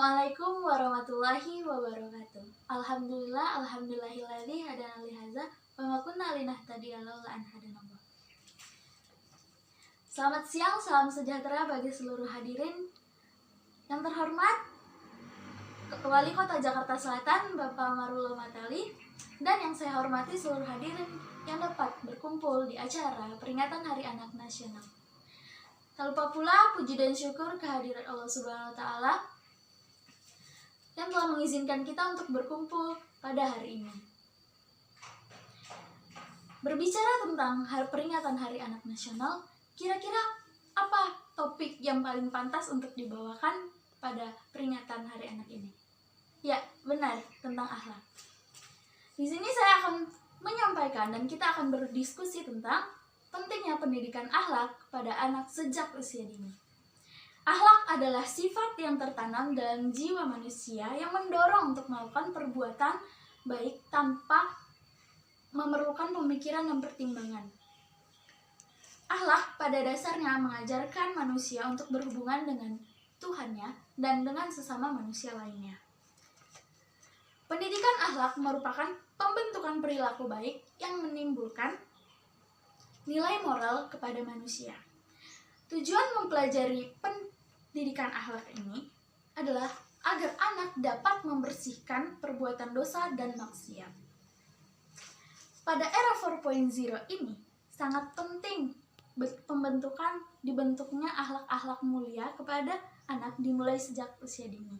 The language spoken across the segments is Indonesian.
Assalamualaikum warahmatullahi wabarakatuh. Alhamdulillahilladzi hadana li hadza wa ma kunna linahtadiya laula an hadanallah. Selamat siang, salam sejahtera bagi seluruh hadirin. Yang terhormat Wali Kota Jakarta Selatan Bapak Marullah Matali, dan yang saya hormati seluruh hadirin yang dapat berkumpul di acara peringatan Hari Anak Nasional. Tak lupa pula puji dan syukur kehadiran Allah Subhanahu wa Ta'ala yang telah mengizinkan kita untuk berkumpul pada hari ini. Berbicara tentang peringatan Hari Anak Nasional, kira-kira apa topik yang paling pantas untuk dibawakan pada peringatan Hari Anak ini? Ya, benar, tentang akhlak. Di sini saya akan menyampaikan dan kita akan berdiskusi tentang pentingnya pendidikan akhlak pada anak sejak usia dini. Akhlak adalah sifat yang tertanam dalam jiwa manusia yang mendorong untuk melakukan perbuatan baik tanpa memerlukan pemikiran dan pertimbangan. Akhlak pada dasarnya mengajarkan manusia untuk berhubungan dengan Tuhannya dan dengan sesama manusia lainnya. Pendidikan akhlak merupakan pembentukan perilaku baik yang menimbulkan nilai moral kepada manusia. Tujuan mempelajari pendidikan akhlak ini adalah agar anak dapat membersihkan perbuatan dosa dan maksiat. Pada era 4.0 ini sangat penting dibentuknya akhlak-akhlak mulia kepada anak dimulai sejak usia dini.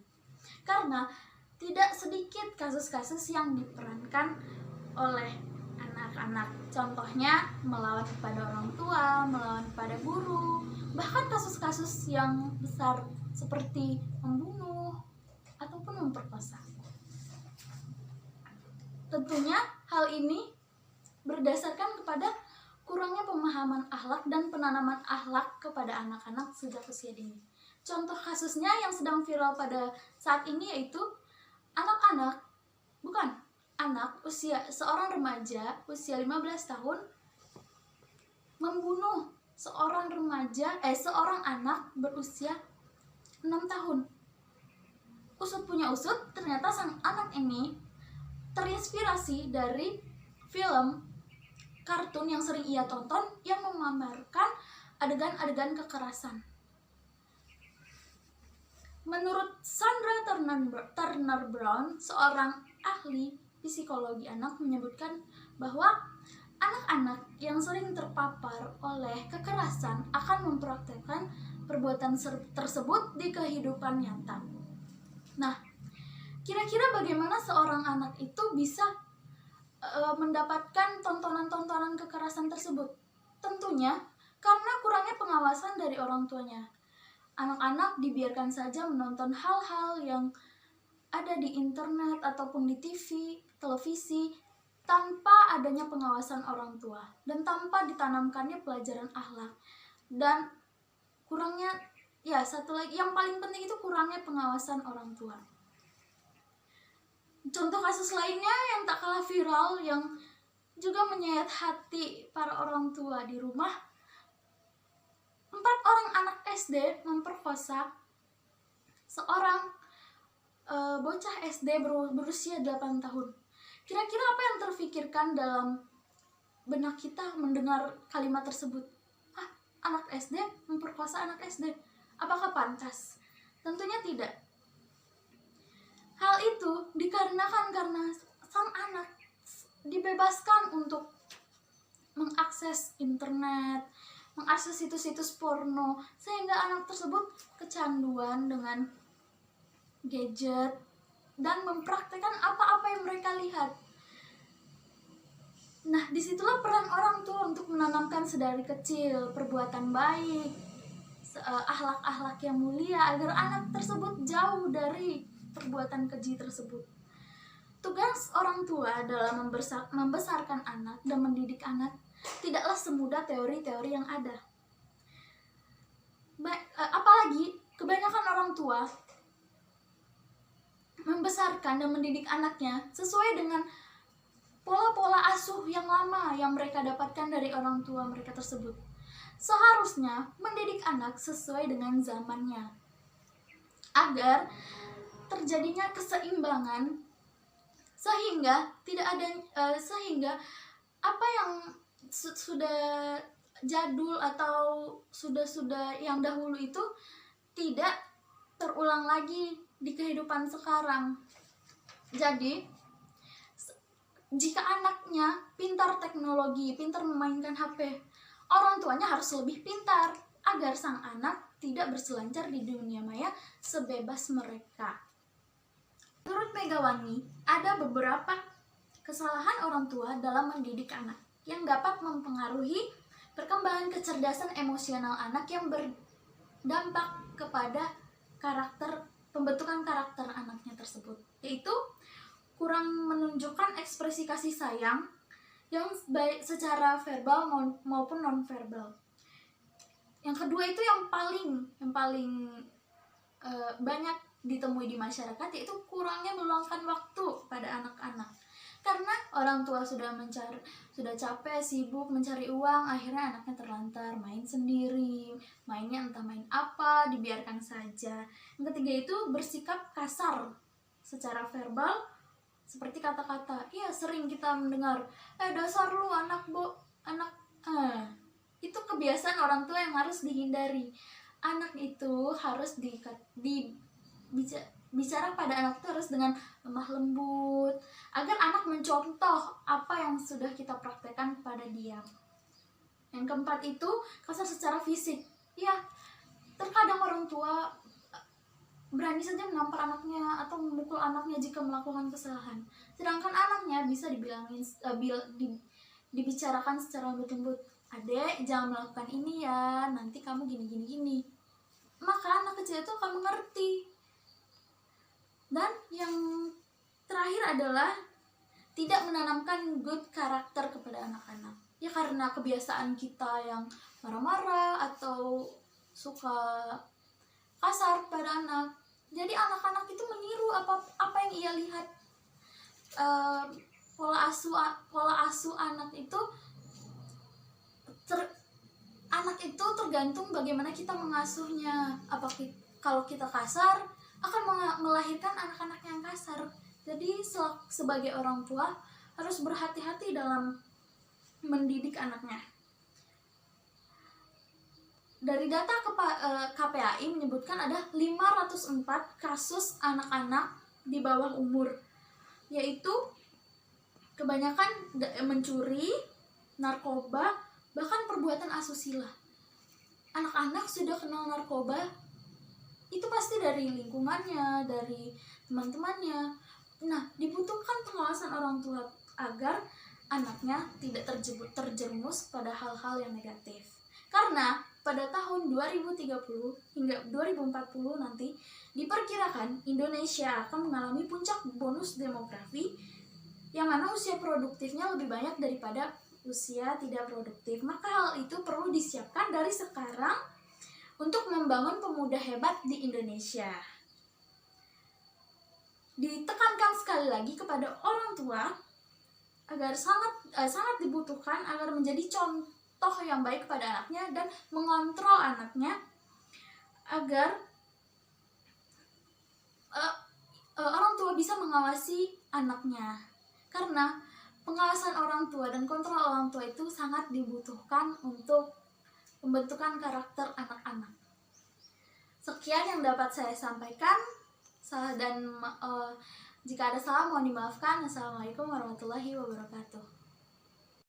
Karena tidak sedikit kasus-kasus yang diperankan oleh anak-anak, contohnya melawan kepada orang tua, melawan kepada guru, bahkan kasus-kasus yang besar seperti membunuh ataupun memperkosa. Tentunya hal ini berdasarkan kepada kurangnya pemahaman akhlak dan penanaman akhlak kepada anak-anak sejak usia dini. Contoh kasusnya yang sedang viral pada saat ini yaitu anak seorang remaja usia 15 tahun membunuh seorang anak berusia 6 tahun. Usut punya usut, ternyata sang anak ini terinspirasi dari film kartun yang sering ia tonton yang menggambarkan adegan-adegan kekerasan. Menurut Sandra Turner Brown, seorang ahli psikologi anak, menyebutkan bahwa anak-anak yang sering terpapar oleh kekerasan akan mempraktekkan perbuatan tersebut di kehidupan nyata. Nah, kira-kira bagaimana seorang anak itu bisa mendapatkan tontonan-tontonan kekerasan tersebut? Tentunya karena kurangnya pengawasan dari orang tuanya. Anak-anak dibiarkan saja menonton hal-hal yang ada di internet ataupun di televisi tanpa adanya pengawasan orang tua dan tanpa ditanamkannya pelajaran akhlak. Dan kurangnya, satu lagi yang paling penting itu kurangnya pengawasan orang tua. Contoh kasus lainnya yang tak kalah viral yang juga menyayat hati para orang tua di rumah, 4 orang anak SD memperkosa seorang bocah SD berusia 8 tahun. Kira-kira apa yang terfikirkan dalam benak kita mendengar kalimat tersebut? Anak SD memperkosa anak SD. Apakah pantas? Tentunya tidak. Hal itu dikarenakan karena sang anak dibebaskan untuk mengakses internet, mengakses situs-situs porno, sehingga anak tersebut kecanduan dengan gadget dan mempraktekkan apa-apa yang mereka lihat. Nah, disitulah peran orang tua untuk menanamkan sedari kecil perbuatan baik, akhlak-akhlak yang mulia agar anak tersebut jauh dari perbuatan keji tersebut. Tugas orang tua dalam membesarkan anak dan mendidik anak tidaklah semudah teori-teori yang ada. Apalagi kebanyakan orang tua membesarkan dan mendidik anaknya sesuai dengan pola-pola asuh yang lama yang mereka dapatkan dari orang tua mereka tersebut. Seharusnya mendidik anak sesuai dengan zamannya, agar terjadinya keseimbangan, sehingga tidak ada sehingga apa yang sudah jadul atau sudah yang dahulu itu tidak terulang lagi di kehidupan sekarang. Jadi jika anaknya pintar teknologi, pintar memainkan HP, orang tuanya harus lebih pintar agar sang anak tidak berselancar di dunia maya sebebas mereka. Menurut Megawati, ada beberapa kesalahan orang tua dalam mendidik anak yang dapat mempengaruhi perkembangan kecerdasan emosional anak yang berdampak kepada pembentukan karakter anaknya tersebut, yaitu kurang menunjukkan ekspresi kasih sayang yang baik secara verbal maupun non-verbal. Yang kedua itu yang paling banyak ditemui di masyarakat, yaitu kurangnya meluangkan waktu pada anak-anak. Karena orang tua sudah capek, sibuk mencari uang, akhirnya anaknya terlantar main sendiri, mainnya entah main apa, dibiarkan saja. Yang ketiga itu bersikap kasar secara verbal, seperti kata-kata, iya sering kita mendengar, dasar lu anak itu kebiasaan orang tua yang harus dihindari. Anak itu harus bicara pada anak itu harus dengan lemah lembut, agar anak mencontoh apa yang sudah kita praktekkan pada dia. Yang keempat itu kasar secara fisik. Ya, terkadang orang tua berani saja menampar anaknya atau memukul anaknya jika melakukan kesalahan, sedangkan anaknya bisa dibicarakan secara lembut-lembut, adek jangan melakukan ini ya, nanti kamu gini, maka anak kecil itu akan mengerti. Dan yang terakhir adalah tidak menanamkan good karakter kepada anak-anak, ya karena kebiasaan kita yang marah-marah atau suka kasar pada anak, jadi anak-anak itu meniru apa yang ia lihat. Pola asuh anak itu tergantung bagaimana kita mengasuhnya. Kalau kita kasar akan melahirkan anak-anak yang kasar. Jadi sebagai orang tua harus berhati-hati dalam mendidik anaknya. Dari data KPAI menyebutkan ada 504 kasus anak-anak di bawah umur, yaitu kebanyakan mencuri, narkoba, bahkan perbuatan asusila. Anak-anak sudah kenal narkoba, itu pasti dari lingkungannya, dari teman-temannya. Nah, dibutuhkan pengawasan orang tua agar anaknya tidak terjerumus pada hal-hal yang negatif. Karena pada tahun 2030 hingga 2040 nanti diperkirakan Indonesia akan mengalami puncak bonus demografi, yang mana usia produktifnya lebih banyak daripada usia tidak produktif. Maka hal itu perlu disiapkan dari sekarang untuk membangun pemuda hebat di Indonesia. Ditekankan sekali lagi kepada orang tua agar sangat dibutuhkan agar menjadi contoh yang baik kepada anaknya dan mengontrol anaknya agar orang tua bisa mengawasi anaknya. Karena pengawasan orang tua dan kontrol orang tua itu sangat dibutuhkan untuk pembentukan karakter anak-anak. Sekian yang dapat saya sampaikan, dan jika ada salah mohon dimaafkan. Assalamualaikum warahmatullahi wabarakatuh.